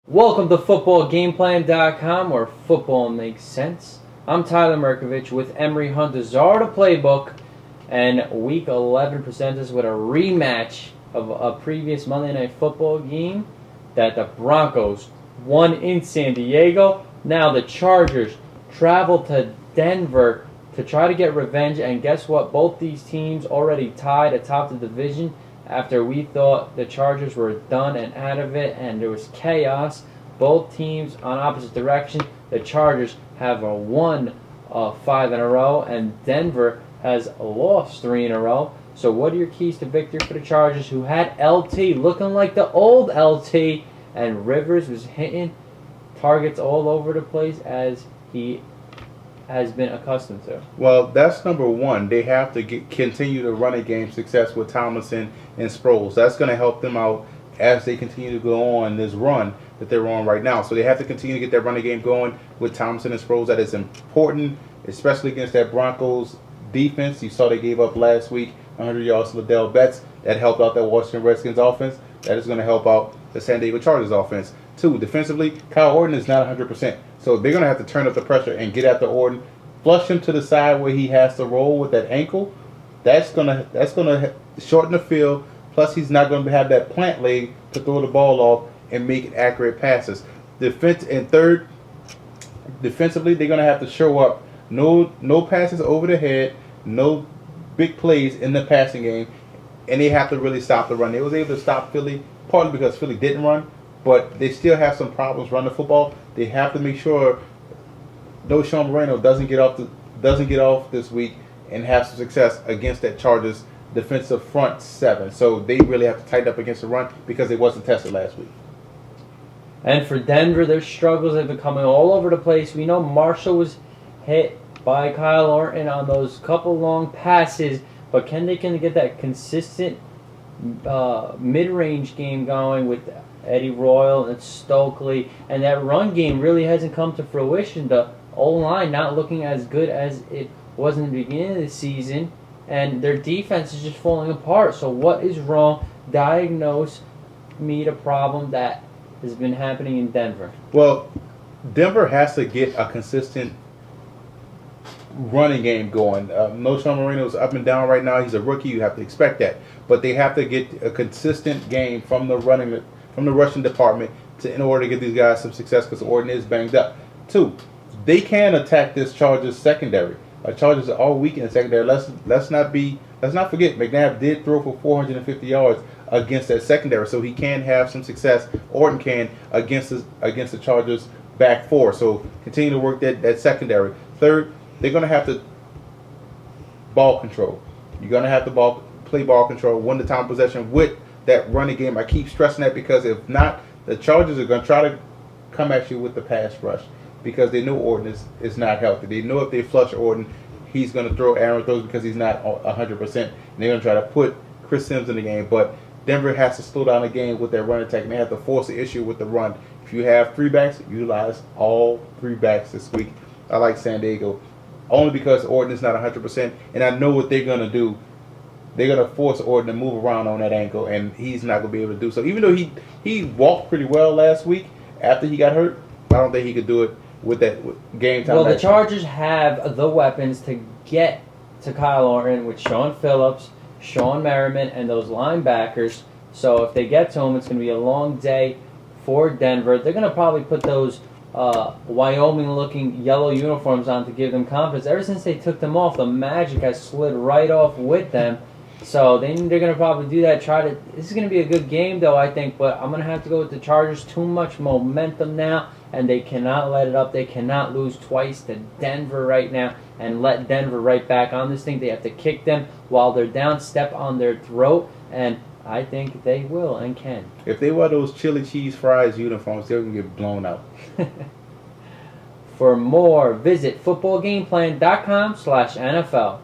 Welcome to footballgameplan.com, where football makes sense. I'm Tyler Merkovich with Emery Hunt, the playbook, and Week 11 presents us with a rematch of a previous Monday Night Football game that the Broncos won in San Diego. Now the Chargers travel to Denver to try to get revenge, and guess what? Both these teams already tied atop the division after we thought the Chargers were done and out of it, and there was chaos. Both teams on opposite direction. The Chargers have won 5 in a row, and Denver has lost 3 in a row. So what are your keys to victory for the Chargers, who had LT looking like the old LT, and Rivers was hitting targets all over the place as he has been accustomed to? Well, that's number one. They have to continue to run a game success with Tomlinson and Sproles. That's going to help them out as they continue to go on this run that they're on right now. So they have to continue to get that running game going with Tomlinson and Sproles. That is important, especially against that Broncos defense. You saw they gave up last week 100 yards to Liddell Betts. That helped out that Washington Redskins offense. That is going to help out the San Diego Chargers offense. 2, defensively, Kyle Orton is not 100%. So they're going to have to turn up the pressure and get after Orton, flush him to the side where he has to roll with that ankle. That's gonna shorten the field. Plus, he's not going to have that plant leg to throw the ball off and make accurate passes. Third, defensively, they're going to have to show up. No passes over the head, no big plays in the passing game, and they have to really stop the run. They was able to stop Philly, partly because Philly didn't run, but they still have some problems running the football. They have to make sure Sean Moreno doesn't get off this week and have some success against that Chargers defensive front 7. So they really have to tighten up against the run because it wasn't tested last week. And for Denver, their struggles have been coming all over the place. We know Marshall was hit by Kyle Orton on those couple long passes, but can they get that consistent mid-range game going with Eddie Royal and Stokely? And that run game really hasn't come to fruition. The O-line not looking as good as it was in the beginning of the season, and their defense is just falling apart. So what is wrong? Diagnose me the problem that has been happening in Denver. Well, Denver has to get a consistent running game going. Sean Moreno's up and down right now. He's a rookie. You have to expect that. But they have to get a consistent game from the rushing department in order to get these guys some success, because Orton is banged up. 2, they can attack this Chargers secondary. Chargers are all weak in the secondary. Let's not forget, McNabb did throw for 450 yards against that secondary, so he can have some success. Orton can against the Chargers back 4. So continue to work that secondary. Third, they're going to have to ball control. You're going to have to play ball control, win the time possession with that running game. I keep stressing that because if not, the Chargers are going to try to come at you with the pass rush, because they know Orton is not healthy. They know if they flush Orton, he's going to throw errant throws because he's not 100%. And they're going to try to put Chris Sims in the game. But Denver has to slow down the game with their run attack, and they have to force the issue with the run. If you have 3 backs, utilize all 3 backs this week. I like San Diego only because Orton is not 100%, and I know what they're going to do. They're going to force Orton to move around on that ankle, and he's not going to be able to do so. Even though he walked pretty well last week after he got hurt, I don't think he could do it with that game time. Well, the Chargers have the weapons to get to Kyle Orton with Sean Phillips, Sean Merriman, and those linebackers. So if they get to him, it's going to be a long day for Denver. They're going to probably put those Wyoming-looking yellow uniforms on to give them confidence. Ever since they took them off, the magic has slid right off with them. So they're going to probably do that. This is going to be a good game, though, I think. But I'm going to have to go with the Chargers. Too much momentum now, and they cannot let it up. They cannot lose twice to Denver right now and let Denver right back on this thing. They have to kick them while they're down, step on their throat, and I think they will and can. If they wear those chili cheese fries uniforms, they're going to get blown out. For more, visit footballgameplan.com/NFL.